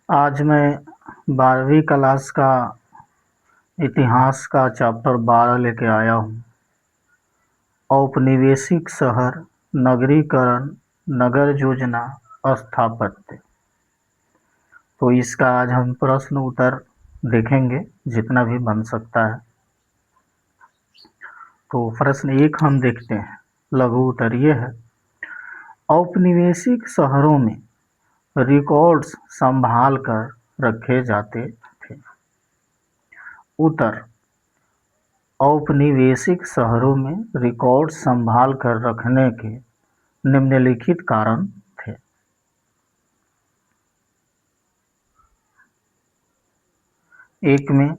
आज मैं 12वीं क्लास का इतिहास का चैप्टर 12 लेके आया हूँ। औपनिवेशिक शहर, नगरीकरण, नगर योजना, स्थापत्य। तो इसका आज हम प्रश्न उत्तर देखेंगे, जितना भी बन सकता है। तो प्रश्न 1 हम देखते हैं। लघु उत्तर ये है, औपनिवेशिक शहरों में रिकॉर्ड्स संभाल कर रखे जाते थे। उत्तर, औपनिवेशिक शहरों में रिकॉर्ड संभाल कर रखने के निम्नलिखित कारण थे। एक में,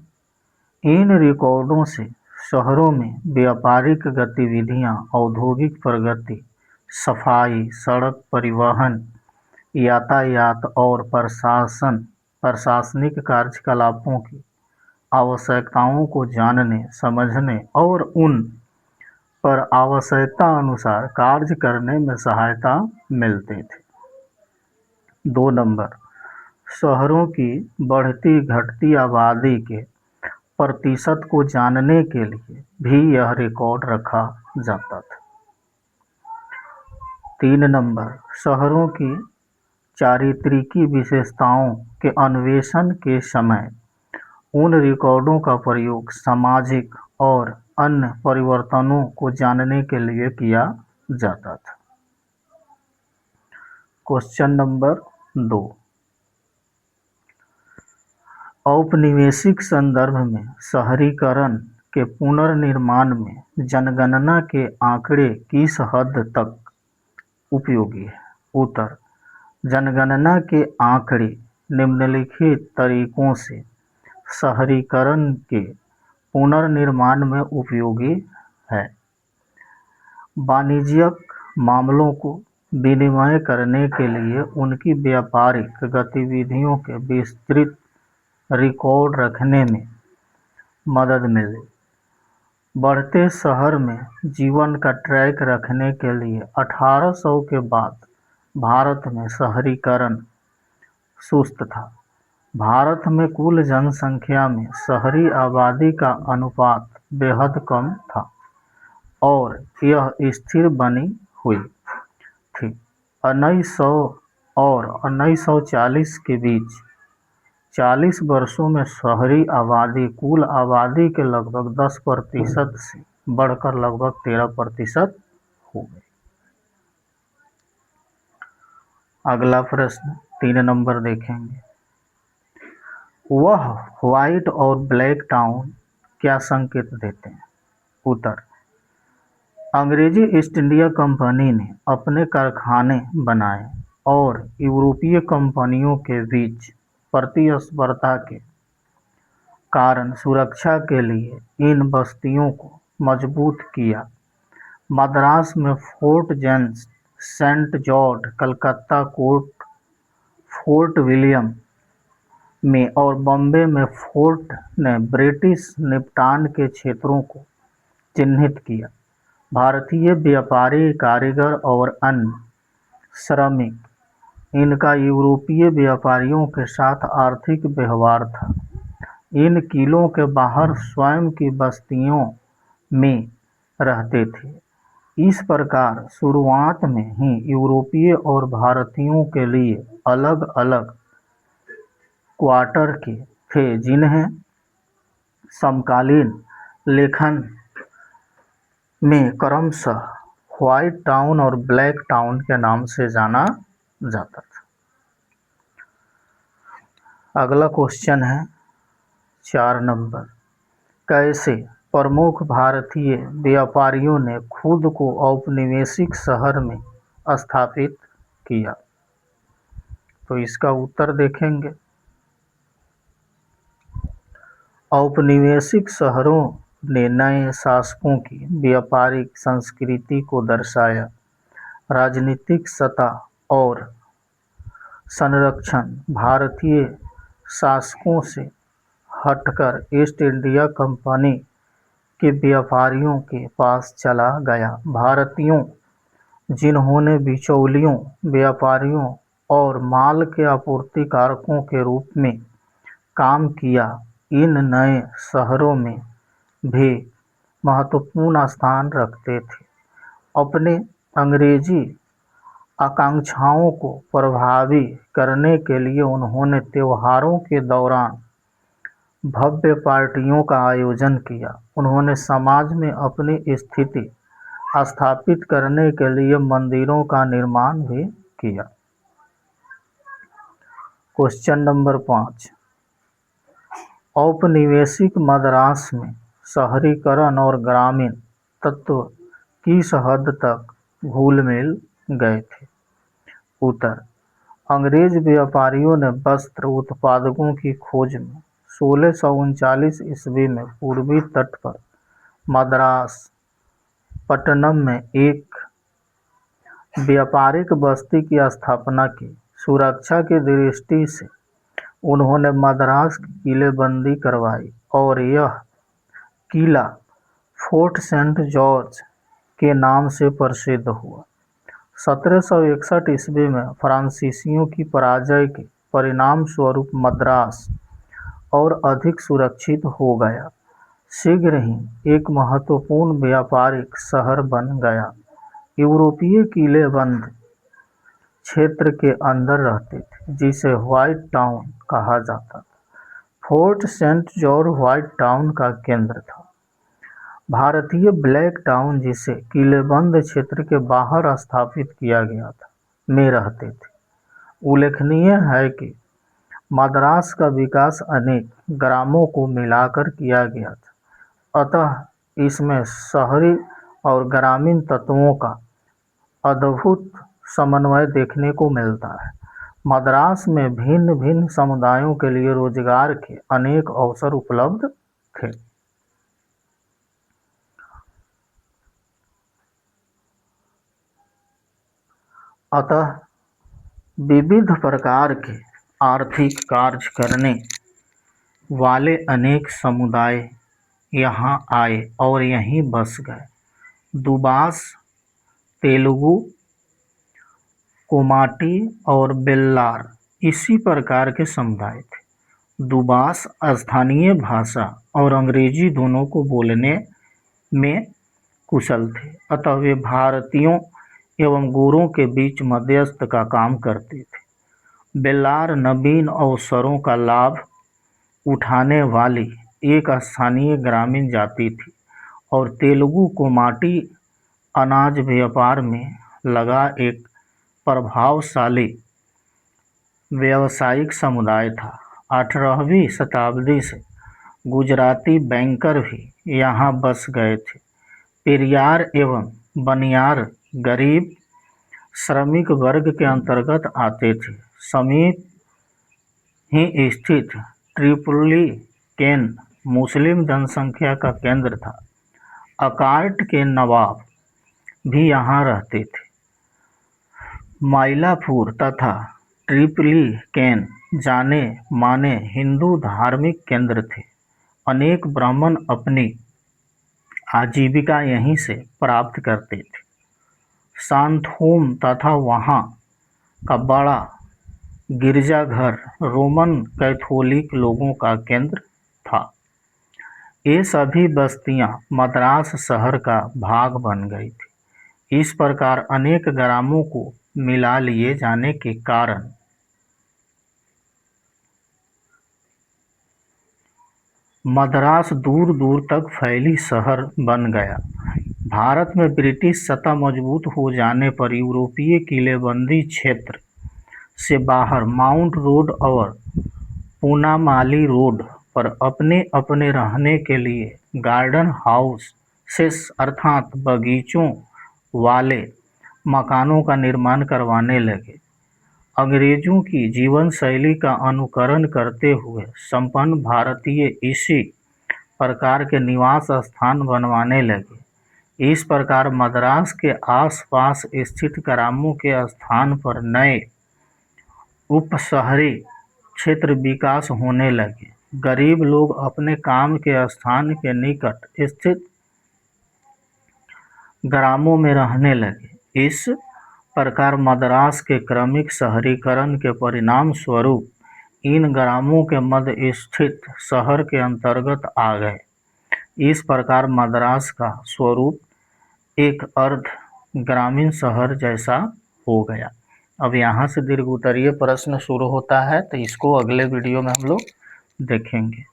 इन रिकॉर्डों से शहरों में व्यापारिक गतिविधियां, औद्योगिक प्रगति, सफाई, सड़क परिवहन, यातायात और प्रशासनिक कार्यकलापों की आवश्यकताओं को जानने, समझने और उन पर आवश्यकता अनुसार कार्य करने में सहायता मिलते थे। 2 नंबर, शहरों की बढ़ती घटती आबादी के प्रतिशत को जानने के लिए भी यह रिकॉर्ड रखा जाता था। 3 नंबर, शहरों की चारित्रिकी विशेषताओं के अन्वेषण के समय उन रिकॉर्डों का प्रयोग सामाजिक और अन्य परिवर्तनों को जानने के लिए किया जाता था। क्वेश्चन नंबर 2, औपनिवेशिक संदर्भ में शहरीकरण के पुनर्निर्माण में जनगणना के आंकड़े किस हद तक उपयोगी है? उत्तर, जनगणना के आंकड़े निम्नलिखित तरीकों से शहरीकरण के पुनर्निर्माण में उपयोगी है। वाणिज्यिक मामलों को विनिमय करने के लिए उनकी व्यापारिक गतिविधियों के विस्तृत रिकॉर्ड रखने में मदद मिली। बढ़ते शहर में जीवन का ट्रैक रखने के लिए 1800 के बाद भारत में शहरीकरण सुस्त था। भारत में कुल जनसंख्या में शहरी आबादी का अनुपात बेहद कम था और यह स्थिर बनी हुई थी। 1900 और 1940 के बीच 40 वर्षों में शहरी आबादी कुल आबादी के लगभग 10% से बढ़कर लगभग 13% हो गई। अगला प्रश्न 3 नंबर देखेंगे। वह व्हाइट और ब्लैक टाउन क्या संकेत देते हैं? उत्तर, अंग्रेजी ईस्ट इंडिया कंपनी ने अपने कारखाने बनाए और यूरोपीय कंपनियों के बीच प्रतिस्पर्धा के कारण सुरक्षा के लिए इन बस्तियों को मजबूत किया। मद्रास में fort James, saint George, Calcutta fort William में और बॉम्बे में फोर्ट ने ब्रिटिश निपटान के क्षेत्रों को चिन्हित किया। भारतीय व्यापारी, कारीगर और अन्य श्रमिक इनका यूरोपीय व्यापारियों के साथ आर्थिक व्यवहार था। इन किलों के बाहर स्वयं की बस्तियों में रहते थे। इस प्रकार शुरुआत में ही यूरोपीय और भारतीयों के लिए अलग अलग क्वार्टर थे, जिन्हें समकालीन लेखन में क्रमशः व्हाइट टाउन और ब्लैक टाउन के नाम से जाना जाता था। अगला क्वेश्चन है 4 नंबर, कैसे प्रमुख भारतीय व्यापारियों ने खुद को औपनिवेशिक शहर में स्थापित किया? तो इसका उत्तर देखेंगे। औपनिवेशिक शहरों ने नए शासकों की व्यापारिक संस्कृति को दर्शाया। राजनीतिक सत्ता और संरक्षण भारतीय शासकों से हटकर ईस्ट इंडिया कंपनी के व्यापारियों के पास चला गया। भारतीयों, जिन्होंने बिचौलियों, व्यापारियों और माल के आपूर्तिकारकों के रूप में काम किया। इन नए शहरों में भी महत्वपूर्ण स्थान रखते थे। अपने अंग्रेजी आकांक्षाओं को प्रभावी करने के लिए उन्होंने त्योहारों के दौरान भव्य पार्टियों का आयोजन किया। उन्होंने समाज में अपनी स्थिति स्थापित करने के लिए मंदिरों का निर्माण भी किया। क्वेश्चन नंबर 5, औपनिवेशिक मद्रास में शहरीकरण और ग्रामीण तत्व किस हद तक घुल मिल गए थे? उत्तर, अंग्रेज व्यापारियों ने वस्त्र उत्पादकों की खोज में 1639 ईस्वी में पूर्वी तट पर मद्रास पट्टनम में एक व्यापारिक बस्ती की स्थापना की। सुरक्षा की दृष्टि से उन्होंने मद्रास की किलेबंदी करवाई और यह किला फोर्ट सेंट जॉर्ज के नाम से प्रसिद्ध हुआ। 1761 ईस्वी में फ्रांसीसियों की पराजय के परिणाम स्वरूप मद्रास और अधिक सुरक्षित हो गया। शीघ्र ही एक महत्वपूर्ण व्यापारिक शहर बन गया। यूरोपीय किलेबंद क्षेत्र के अंदर रहते थे, जिसे व्हाइट टाउन कहा जाता था। Fort saint George white town का केंद्र था। भारतीय ब्लैक टाउन, जिसे किलेबंद क्षेत्र के बाहर स्थापित किया गया था, में रहते थे। उल्लेखनीय है कि मद्रास का विकास अनेक ग्रामों को मिलाकर किया गया था, अतः इसमें शहरी और ग्रामीण तत्वों का अद्भुत समन्वय देखने को मिलता है। मद्रास में भिन्न भिन्न समुदायों के लिए रोजगार के अनेक अवसर उपलब्ध थे। अतः विविध प्रकार के आर्थिक कार्य करने वाले अनेक समुदाय यहाँ आए और यहीं बस गए। दुबास, तेलुगु, कोमाटी और बेल्लार इसी प्रकार के समुदाय थे। दुबास स्थानीय भाषा और अंग्रेजी दोनों को बोलने में कुशल थे, अतः वे भारतीयों एवं गोरों के बीच मध्यस्थ का काम करते थे। बेल्लार नवीन अवसरों का लाभ उठाने वाली एक स्थानीय ग्रामीण जाति थी और तेलुगु कोमाटी अनाज व्यापार में लगा एक प्रभावशाली व्यावसायिक समुदाय था। 18वीं शताब्दी से गुजराती बैंकर भी यहाँ बस गए थे। पेरियार एवं बनियार गरीब श्रमिक वर्ग के अंतर्गत आते थे। समीप ही स्थित ट्रिपोली केन मुस्लिम जनसंख्या का केंद्र था। अकार्ट के नवाब भी यहाँ रहते थे। माइलापुर तथा ट्रिपोली केन जाने माने हिंदू धार्मिक केंद्र थे। अनेक ब्राह्मण अपनी आजीविका यहीं से प्राप्त करते थे। सांथोम तथा वहाँ का बड़ा गिरजाघर रोमन कैथोलिक लोगों का केंद्र था। ये सभी बस्तियां मद्रास शहर का भाग बन गई थी। इस प्रकार अनेक ग्रामों को मिला लिए जाने के कारण मद्रास दूर दूर तक फैली शहर बन गया। भारत में ब्रिटिश सत्ता मजबूत हो जाने पर यूरोपीय किलेबंदी क्षेत्र से बाहर माउंट रोड और पूनामाली रोड पर अपने अपने रहने के लिए गार्डन हाउसेस अर्थात बगीचों वाले मकानों का निर्माण करवाने लगे। अंग्रेजों की जीवन शैली का अनुकरण करते हुए संपन्न भारतीय इसी प्रकार के निवास स्थान बनवाने लगे। इस प्रकार मद्रास के आसपास स्थित ग्रामों के स्थान पर नए उपशहरी क्षेत्र विकास होने लगे। गरीब लोग अपने काम के स्थान के निकट स्थित ग्रामों में रहने लगे। इस प्रकार मद्रास के क्रमिक शहरीकरण के परिणाम स्वरूप इन ग्रामों के मध्य स्थित शहर के अंतर्गत आ गए। इस प्रकार मद्रास का स्वरूप एक अर्ध ग्रामीण शहर जैसा हो गया। अब यहाँ से दीर्घ उत्तरीय प्रश्न शुरू होता है, तो इसको अगले वीडियो में हम लोग देखेंगे।